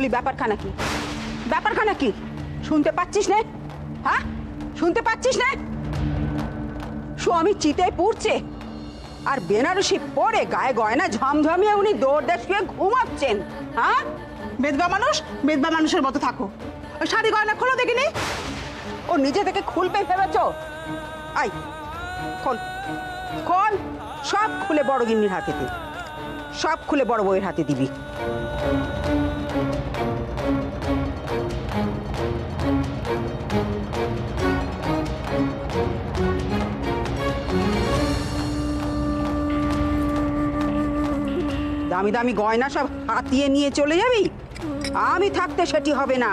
বলি ব্যাপারখানা কি? ব্যাপারখানা কি শুনতে পাচ্ছিস না? হ্যাঁ, শুনতে পাচ্ছিস না? স্বামী চিতায় পুড়ছে আর বেনারসি পরে গায়ে গয়না ঝমঝমিয়ে উনি দৌড় শুয়ে ঘুমাচ্ছেন। হ্যাঁ, বেদবা মানুষের মতো থাকো। ওই শাড়ি গয়না খোলো দেখিনি। ও নিজে থেকে খুলবে ভেবেছ? আই খোল খোল, সব খুলে বড় গিন্নির হাতে দে, সব খুলে বড় বউয়ের হাতে দিবি। দামি দামি গয়না সব হাতিয়ে নিয়ে চলে যাবি? আমি থাকতে সেটি হবে না।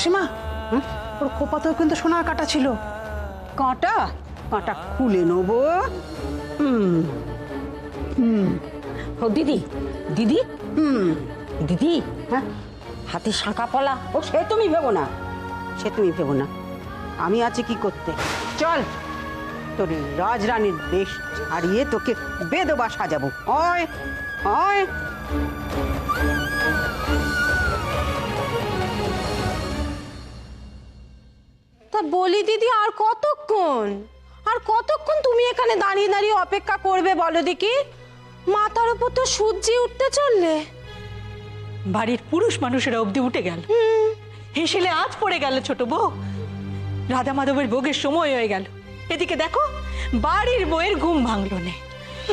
সীমা, ওর খোপাতেও কিন্তু সোনার কাটা ছিল। কাঁটা কাঁটা খুলে নেবো। ও দিদি, দিদি, দিদি, হ্যাঁ, হাতে শাঁখা পলা। ও সে তুমি ভেবো না, সে তুমি ভেবো না, আমি আছি কি করতে। চল, তোর এই রাজরানীর বেশ ছাড়িয়ে তোকে বেদবা সাজাবো। অয় অয়। তা বলি দিদি, আর কতক্ষণ, আর কতক্ষণ তুমি এখানে দাঁড়িয়ে দাঁড়িয়ে অপেক্ষা করবে বলো দেখি? মাথার উপর তো সূর্যি উঠতে চললে। বাড়ির পুরুষ মানুষেরা অবধি উঠে গেল, হেসেলে আজ পড়ে গেল ছোট বউ। রাধা মাধবের ভোগের সময় হয়ে গেল, এদিকে দেখো বাড়ির বউয়ের ঘুম ভাঙলো নে।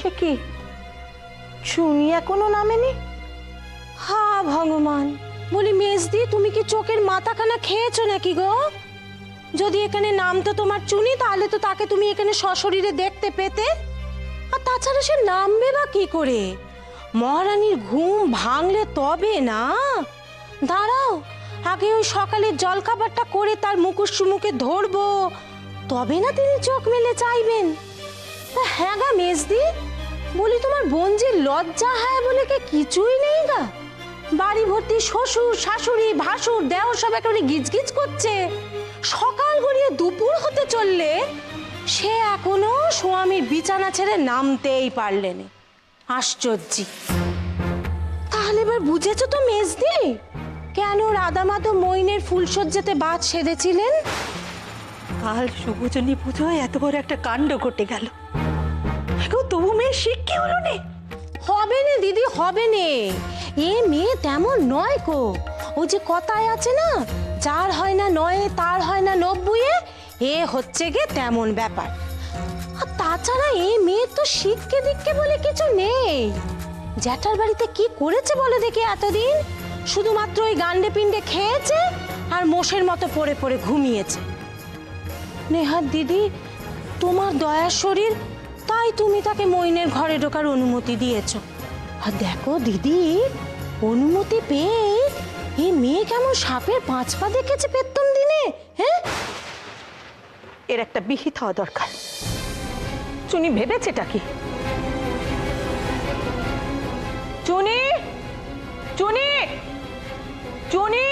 সে কি, চুনি এখনো নামেনি? হা ভগবান, বলি মেজদি, তুমি কি চোখের মাথাখানা খেয়েছো নাকি গো? যদি এখানে নামতো তোমার চুনি, তাহলে তো তাকে তুমি এখানে সশরীরে দেখতে পেতে। আর তাছাড়া সে নামবে বা কি করে? মহারানীর ঘুম ভাঙলে তবে না। দাঁড়াও, আগে ওই সকালের জলখাবারটা করে তার মুখোশ মুখে ধরবো, তবে না তিনি চোখ মেলে চাইবেন। তা হ্যাঁ গা মেজদি, বলি তোমার বোন যে লজ্জা হয় বলে কে কিছুই নেই গা? বাড়ি ভর্তি শ্বশুর শাশুড়ি ভাসুর দেও সব একেবারে গিজগিজ করছে। সকাল গড়িয়ে দুপুর হতে চললে সে এখনো স্বামীর বিছানা ছেড়ে নামতেই পারলেন। আশ্চর্য। তাহলে এবার বুঝেছো তো মেজদি, কেন রাধামাধব মইনের ফুলসজ্জাতে বাদ সেধেছিলেন? কাল শুভজনী পুজোয় এত বড় একটা কাণ্ড ঘটে গেল, তবু মেয়ে শিক্ষা হলো নে। হবে নে দিদি, হবে নে। এ মেয়ে তেমন নয় কো। ও যে কথায় আছে না, যার হয় না নয়ে তার হয় না নব্বইয়ে, এ হচ্ছে গে তেমন ব্যাপার। আর তাছাড়া এই মেয়ের তো শিক্ষে দীক্ষে বলে কিছু নেই। জ্যাঠার বাড়িতে কি করেছে বলে দেখি এতদিন? শুধুমাত্র ওই গান্ডে পিণ্ডে খেয়েছে আর মোষের মতো পড়ে পড়ে ঘুমিয়েছে। নেহাত দিদি, তোমার দয়ার শরীর, তাই তুমি তাকে মইনের ঘরে ঢোকার অনুমতি দিয়েছো। আর দেখো দিদি, অনুমতি পেয়ে এই মেয়ে কেমন সাপের 5 পা দেখেছে পেত্তন দিনে। হ্যাঁ, এর একটা বিহিত হওয়া দরকার। চুনি ভেবেছেটা কি? চুনি, চুনি, চুনি।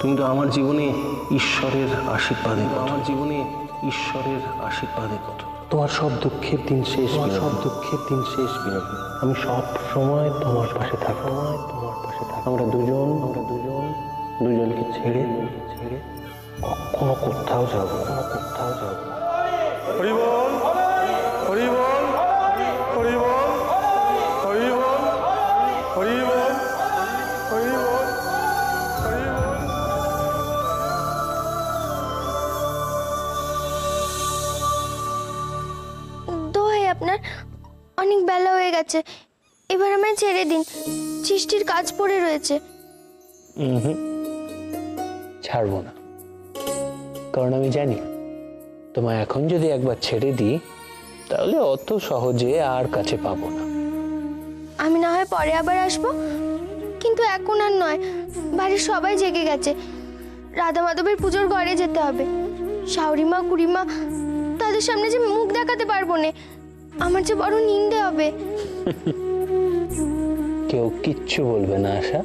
তুমি তো আমার জীবনে ঈশ্বরের আশীর্বাদের মতো। আমার জীবনে ঈশ্বরের আশীর্বাদের মতো। তোমার সব দুঃখের দিন শেষ, সব দুঃখের দিন শেষ বিনোদ। আমি সব সময় তোমার পাশে থাকবো, তোমার পাশে থাকবো। আমরা দুজনকে ছেড়ে কখনো কোথাও যাবো না, কোথাও যাবো না। হরি বল, হরি বল, হরি বল, হরি বল, হরি বল, হরি বল, হরি বল। দোহাই আপনার, অনেক বেলা হয়ে গেছে, এবার আমায় ছেড়ে দিন, সৃষ্টির কাজ পড়ে রয়েছে। ছাড়বো না, কারণ আমি জানি তোমায় এখন যদি একবার ছেড়ে দিই তাহলে অত সহজে আর কাছে পাবো না। আমি না হয় পরে আবার আসবো, কিন্তু এখন আর নয়, বাড়ির সবাই জেগে গেছে। রাধা মাধবের পুজোর ঘরে যেতে হবে। শাওরিমা কুড়িমা তাদের সামনে যে মুখ দেখাতে পারবো না, আমার যে বড় নিন্দে হবে। কেউ কিচ্ছু বলবে না আশা,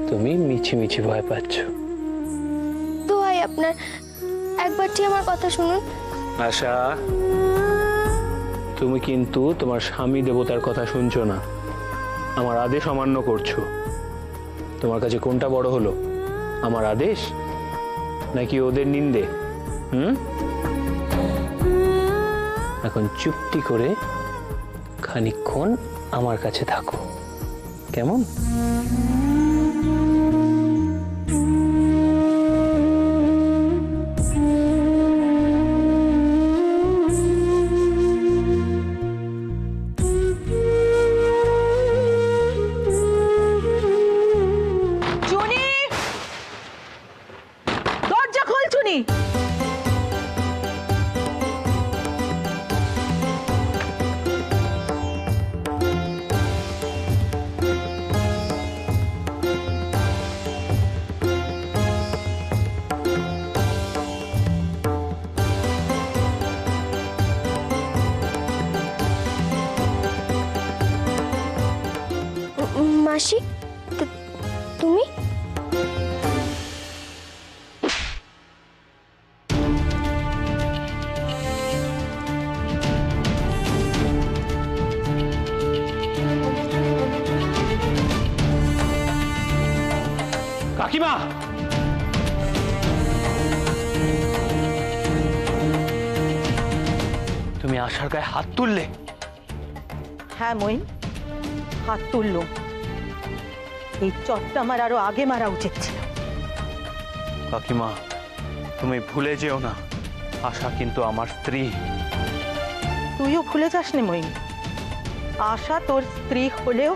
তুমি মিছি ভয় পাচ্ছ। দোহাই আপনার, একবারটি আমার কথা শুনুন। আশা, তুমি কিন্তু তোমার স্বামী দেবতার কথা শুনছো না, আমার আদেশ অমান্য করছো। তোমার কাছে কোনটা বড় হলো, আমার আদেশ নাকি ওদের নিন্দে? এখন চুপটি করে খানিকক্ষণ আমার কাছে থাকো, কেমন? চুনি, দরজা খোল চুনি। মাসি, তুমি? কাকিমা, তুমি আশার গায়ে হাত তুললে? হ্যাঁ মইন, হাত তুললুম। এই চটটা আমার আরো আগে মারা উচিত ছিল। কাকিমা, তুমি ভুলে যেও না, আশা কিন্তু আমার স্ত্রী। তুইও ভুলে যাসনি মইন, আশা তোর স্ত্রী হলেও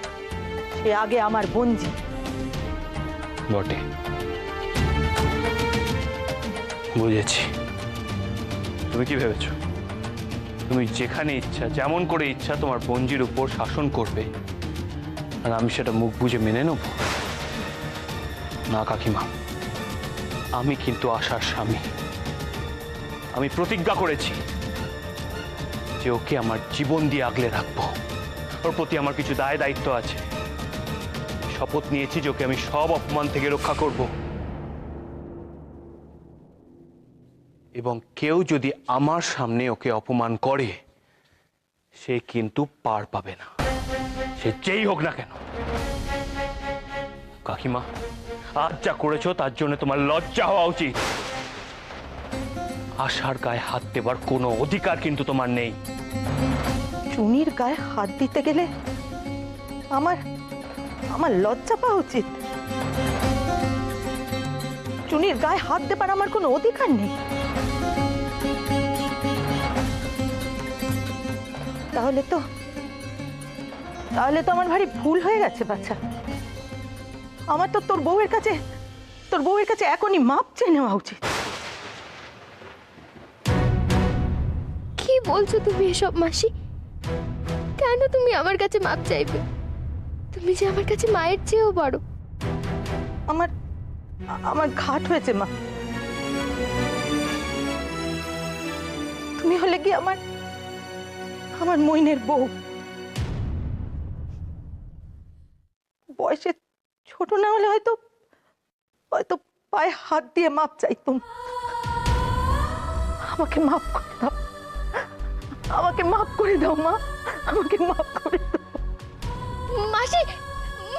সে আগে আমার বঞ্জি। বটে, বুঝেছি। তুমি কি ভেবেছো তুমি যেখানে ইচ্ছা যেমন করে ইচ্ছা তোমার বঞ্জির উপর শাসন করবে আর আমি সেটা মুখ বুজে মেনে নেব? না কাকিমা, আমি কিন্তু আশার স্বামী। আমি প্রতিজ্ঞা করেছি যে ওকে আমার জীবন দিয়ে আগলে রাখবো। ওর প্রতি আমার কিছু দায় দায়িত্ব আছে। শপথ নিয়েছি যে ওকে আমি সব অপমান থেকে রক্ষা করব, এবং কেউ যদি আমার সামনে ওকে অপমান করে সে কিন্তু পার পাবে না, সে যেই হোক না কেন। কাকিমা, আজ যা করেছো তার জন্য তোমার লজ্জা হওয়া উচিত। আশার গায়ে হাত দেবার কোনো অধিকার কিন্তু তোমার নেই। চুনির গায়ে হাত দিতে গেলে আমার আমার লজ্জা পাওয়া উচিত? চুনির গায়ে হাত দেবার আমার কোনো অধিকার নেই? তাহলে তো আমার ভারী ভুল হয়ে গেছে বাচ্চা। আমার তো তোর বউয়ের কাছে এখনই মাপ চেয়ে নেওয়া উচিত। কি বলছো তুমি এসব মাসি? কেন তুমি আমার কাছে মাপ চাইবে? তুমি যে আমার কাছে মায়ের চেয়েও বড়। আমার ঘাট হয়েছে মা। তুমি হলে কি আমার মইনের বউ। বয়সে ছোট না হলে হয়তো পায়ে হাত দিয়ে মাপ চাইতুম। আমাকে মাফ করে দাও, আমাকে মাফ করে দাও মা, আমাকে মাফ করে দাও। মাসি,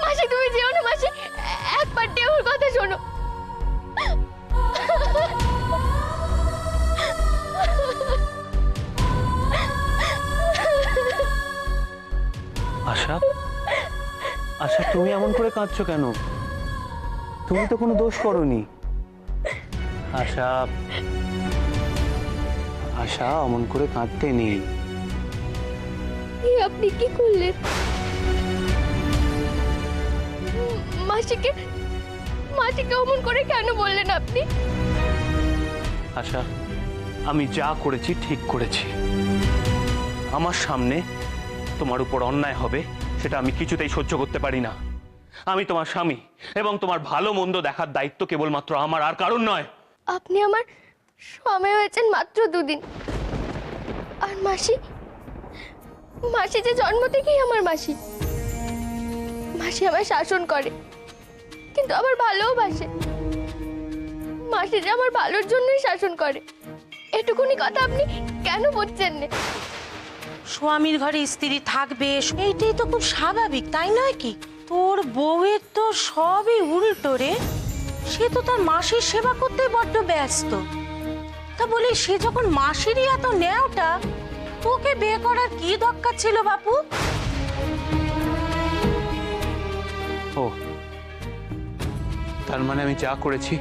মাসি তুমি যেও না মাসি, একবার দেওর কথা শোনো। আশা, আশা তুমি এমন করে কাঁদছো কেন? তুমি তো কোনো দোষ করোনি। আশা, আশা অমন করে কাঁদতে নেই। আপনি কি করলেন? মাসিকে মাসিকে অমন করে কেন বললেন আপনি? আশা, আমি যা করেছি ঠিক করেছি। আমার সামনে তোমার উপর অন্যায় হবে সেটা আমি কিছুতেই সহ্য করতে পারি না। আমি তোমার স্বামী এবং তোমার ভালো মন্দ দেখার দায়িত্ব কেবলমাত্র আমার, আর কারণ নয়। আপনি আমার স্বামী হয়েছেন মাত্র 2 দিন, আর মাসি, মাসি যে জন্ম থেকেই আমার মাসি। মাসি আমায় শাসন করে কিন্তু আবার ভালোবাসে। মাসি যে আমার ভালোর জন্যই শাসন করে, এটুকুনি কথা আপনি কেন বুঝছেন না? স্বামীর ঘরে স্ত্রী থাকবে, এইটাই তো খুব স্বাভাবিক, তাই নয় কি? তোর বউয়ের তো সবই উল্টো রে। সে তো তার মাসির সেবা করতে বড্ড ব্যস্ত। তা বলি, সে যখন মাসিরই এত ন্যাওটা, তোকে বিয়ে করার কি দরকার ছিল বাপু? ও, তার মানে আমি যা করেছি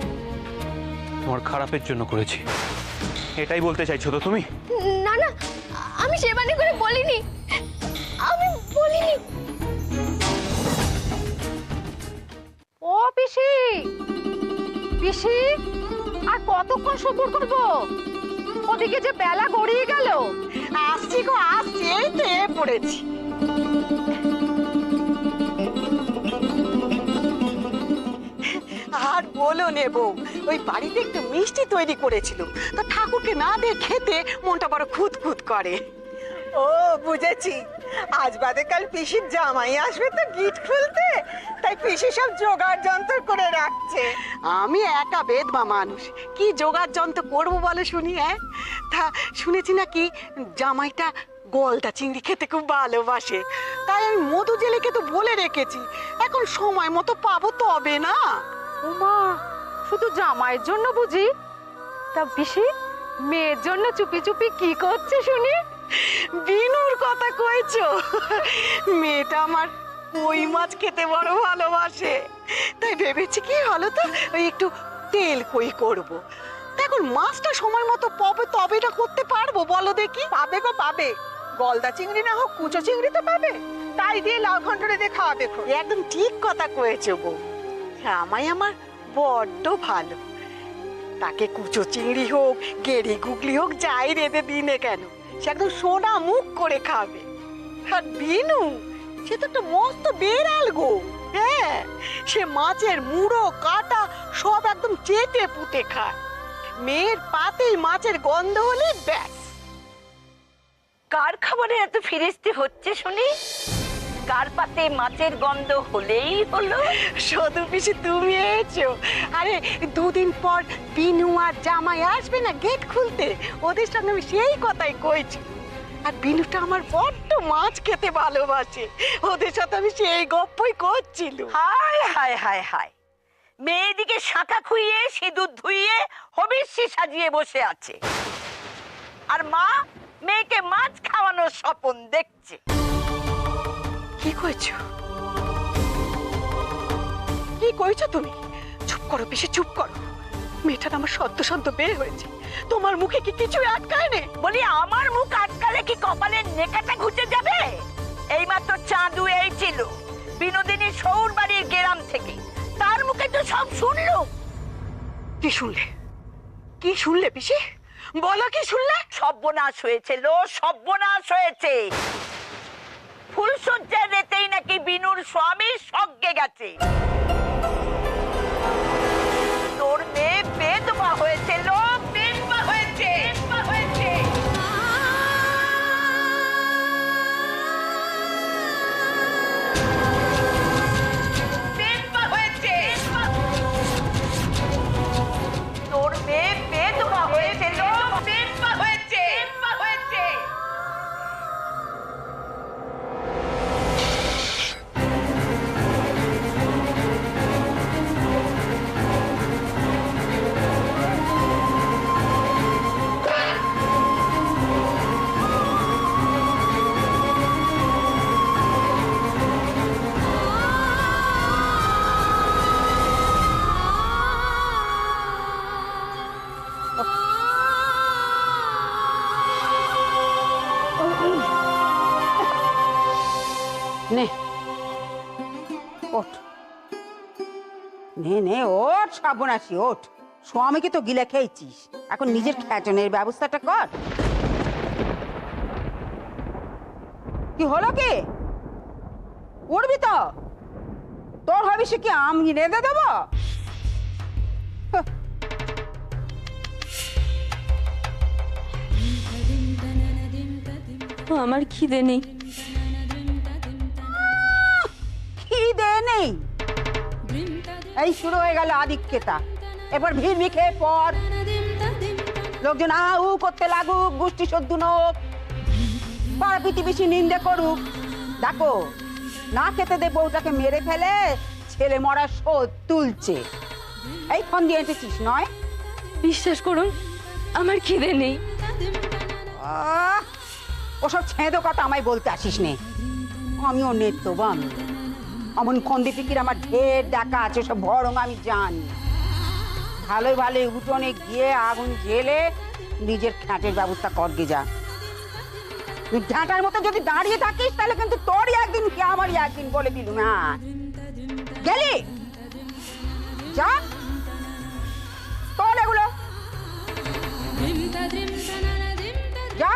তোমার খারাপের জন্য করেছি, এটাই বলতে চাইছো তো তুমি? না না, আমি সে মানে করে বলিনি, আমি বলিনি। ও পিসি, পিসি আর কতক্ষণ সবুর করবো? ওদিকে যে বেলা গড়িয়ে গেল। আসছি গো আসছি, এই তো এ পড়েছি। আর বলো নেব, ওই বাড়িতে একটু মিষ্টি তৈরি করেছিল, তো ঠাকুরকে না দিয়ে খেতে মনটা বড় খুঁতখুত করে। ও বুঝেছি, আজ বাদে কাল পিসির জামাই আসবে তো গিট খুলতে, তাই পিসি সব জোগাড় যন্ত্র করে রাখছে। আমি একা বেদমা মানুষ, কি জোগাড় যন্ত্র করবো বলো শুনি? হ্যাঁ, তা শুনেছি নাকি জামাইটা গলদা চিংড়ি খেতে খুব ভালোবাসে, তাই আমি মধু জেলেকে তো বলে রেখেছি, এখন সময় মতো পাবো তবে না। ওমা, শুধু জামাইয়ের জন্য বুঝি? তা পিসি মেয়ের জন্য চুপি চুপি কি করছে শুনি? বিনুর কথা কইছো? মেয়েটা আমার কই মাছ খেতে বড় ভালোবাসে, তাই ভেবেছি কি হলো তো, ওই একটু তেল কই করব। এখন মাছটা সময় মতো পাবে তবে এটা করতে পারবো বলো দেখি? পাবে গো পাবে, গলদা চিংড়ি না হোক কুচো চিংড়ি তো পাবে, তাই দিয়ে লাউ ঘন্টরে দিয়ে খাওয়া দেখো। একদম ঠিক কথা কয়েছো বউ, আমায় আমার বড্ড ভালো। তাকে কুচো চিংড়ি হোক গেড়ি গুগলি হোক যাই রেঁধে দিনে কেন, সে একদম সোনা মুখ করে খাবে। আর বিনু, সে তো একটা মস্ত বেড়াল গো। হ্যাঁ, সে মাছের মুড়ো কাটা সব একদম চেটে পুটে খায়। মেয়ের পাতেই মাছের গন্ধ হলে ব্যাস। কার খাবারে এত ফিরিস্তি হচ্ছে শুনি? কার পাতে মাছের গন্ধ হলেই হলো? শুধু পিসি তুমি এসেছো? আরে 2 দিন পর বিনু আর জামাই আসবে না গেট খুলতে, ওদের সঙ্গে আমি সেই কথাই কইছি। আর বিনুটা আমার বড্ড মাছ খেতে ভালোবাসে, ওদের সাথে আমি সেই গপ্পই করছিল। হায় হায় হায় হায়, মেয়েদিকে শাঁখা খুইয়ে সিঁদুর ধুইয়ে হবিষ্যি সাজিয়ে বসে আছে, আর মা মেয়েকে মাছ খাওয়ানোর স্বপ্ন দেখছে। কি কইছো? কি কইছো তুমি? চুপ করো পিসি, চুপ করো। মেয়েটা আমার সদ্য সদ্য বিয়ে হয়েছে, তোমার মুখে কি কিছু আটকায় নে? বলি, আমার মুখ আটকালে কি কপালের নেকাটা ঘুচে যাবে? এইমাত্র চাঁদু এই ছিল বিনোদিনী শৌর বাড়ির গ্রাম থেকে, তার মুখে তো সব শুনলো। কি শুনলে? কি শুনলে পিসি? বলো কি শুনলে? সর্বনাশ হয়েছে লো, সর্বনাশ হয়েছে। ফুলসজ্জার রেতেই নাকি বিনুর স্বামী সজ্ঞে গেছে। তোর মেয়ে বেদমা হয়েছে লো, বেদমা হয়েছে, বেদমা হয়েছে। বেদমা হয়েছে। নে ওঠ, নে নে ওঠ সর্বনাশী ওঠ। স্বামীকে তো গিলে খেয়েছিস, এখন নিজের খ্যাচনের ব্যবস্থাটা কর। কি হলো কি? উঠবি তো? তোর হবে সে কি আমি রেঁধে দেবো? আমার খিদে নেই। খিদে নেই? এই শুরু হয়ে গেল আদিক্যতা। এবার ভিড় খেয়ে পর লোকজন আউ করতে লাগুক, গোষ্ঠী সদ্দু নোক, পাড়া প্রতিবেশী নিন্দে করুক। দেখো না খেতে দে বউটাকে মেরে ফেলে ছেলে মরা শোধ তুলছে। এই ফোন দিয়ে এসেছিস নয়? বিশ্বাস করুন আমার খিদে নেই। আহ, ওসব ছেঁদো কথা আমায় বলতে আসিস নে। আমিও নেত্য বা আমি অমন খন্দি ফিকির আমার ঢের ডাকা আছে, সব বরং আমি জানি। ভালোই ভালোই উঠোনে গিয়ে আগুন জেলে নিজের খ্যাটের ব্যবস্থা করগে যা। তুই ঝাঁটার মতো যদি দাঁড়িয়ে থাকিস তাহলে কিন্তু তোরই একদিন কি আমারই একদিন বলে দিলু না। গেলি যা তোল এগুলো যা।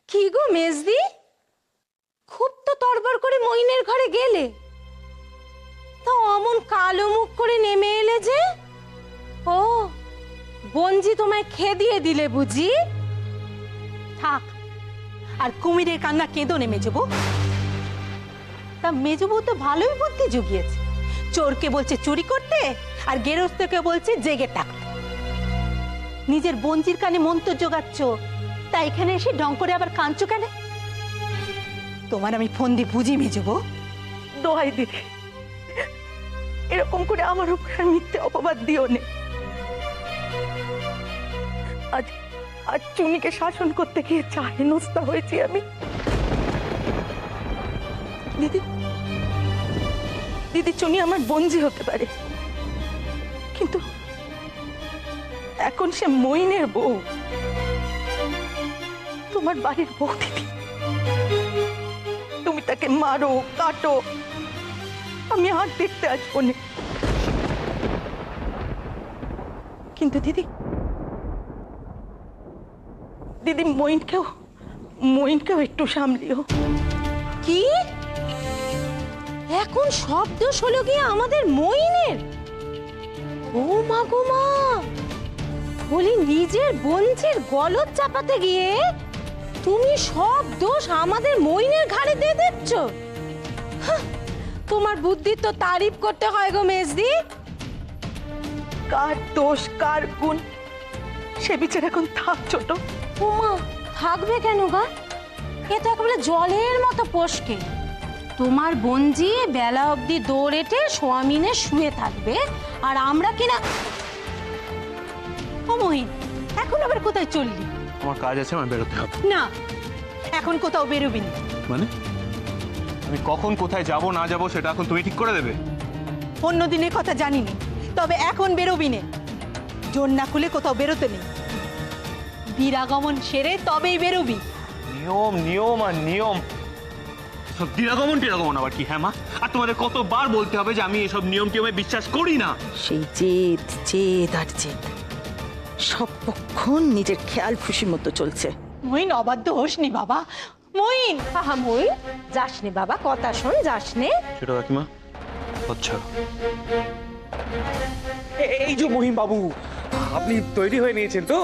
কি গো মেজদি, খুব তো তড়বড় করে মইনের ঘরে গেলে, তা অমন কালো মুখ করে নেমে এলে যে? ও বঞ্জি তোমায় খেদিয়ে দিলে বুঝি? থাক, আর কুমিরের কান্না কেঁদো নে মেজবু। তা মেজবু তো ভালোই বুদ্ধি জুগিয়েছে। চোরকে বলছে চুরি করতে, আর গেরস্তকে বলছে জেগে থাকতে। নিজের বঞ্জির কানে মন্ত্র জোগাচ্ছ, তা এখানে এসে ঢং করে আবার কাঁদছো কেন? তোমার আমি ফোন দিয়ে বুঝি মেজবু। দোহাই দিদি, এরকম করে আমার উপর মিথ্যে অপবাদ দিও নে। আজ আজ চুনিকে শাসন করতে গিয়ে চা হেনস্থা হয়েছি আমি। দিদি দিদি, চুনি আমার বঞ্জি হতে পারে, কিন্তু এখন সে মইনের বউ, তোমার বাড়ির বউ। দিদি তুমি তাকে মারো কাটো, আমি আর দেখতে আসবো না। কিন্তু দিদি দিদি মইনকেও একটু সামলিও। কি এখন শব্দ হলো গিয়ে আমাদের মইনের? ও মা গো মা, বলি নিজের বঞ্জির গলদ চাপাতে গিয়ে তুমি সব দোষ আমাদের মইনের ঘাড়ে দিয়ে দিচ্ছ। হাহ, তোমার বুদ্ধির তো তারিফ করতে হয় গো মেজদি। কার দোষ কার গুণ সে বিচার এখন থাক ছোট। ওমা থাকবে কেন গা? এ তো একেবারে জলের মতো পশকে। তোমার বঞ্জি বেলা অবধি দৌড়েটে সোয়ামিনে শুয়ে থাকবে, আর আমরা কিনা। ও মহিন, এখন আবার কোথায় চললি? আমার কাজ আছে, আমার বেরোতে হবে। না, এখন কোথাও বেরোবি না। মানে আমি কখন কোথায় যাব না যাব সেটা এখন তুমি ঠিক করে দেবে? অন্য দিনের কথা জানি না, তবে এখন বেরোবি না। জোর না খুলে কোথাও বেরোতে নেই। বীরাগমন সেরে তবেই বেরোবি। নিয়ম নিয়ম আর নিয়ম। সব দিরাগমন টিরাগমন আবার কি? হ্যাঁ মা, আর তোমাদের কতবার বলতে হবে যে আমি এসব নিয়ম টিয়মে বিশ্বাস করি না? সেই জেদ জেদ আর জেদ, সব পক্ষণ নিজের খেয়াল খুশি মতো চলছে। মইন অবাধ্য হোসনি বাবা, মইন। আহা মইন, যাস নে বাবা, কথা শোন, যাস নে। ছোট কাকিমা, আচ্ছা এই যে মহিম বাবু, আপনি তৈরি হয়ে নিয়েছেন তো?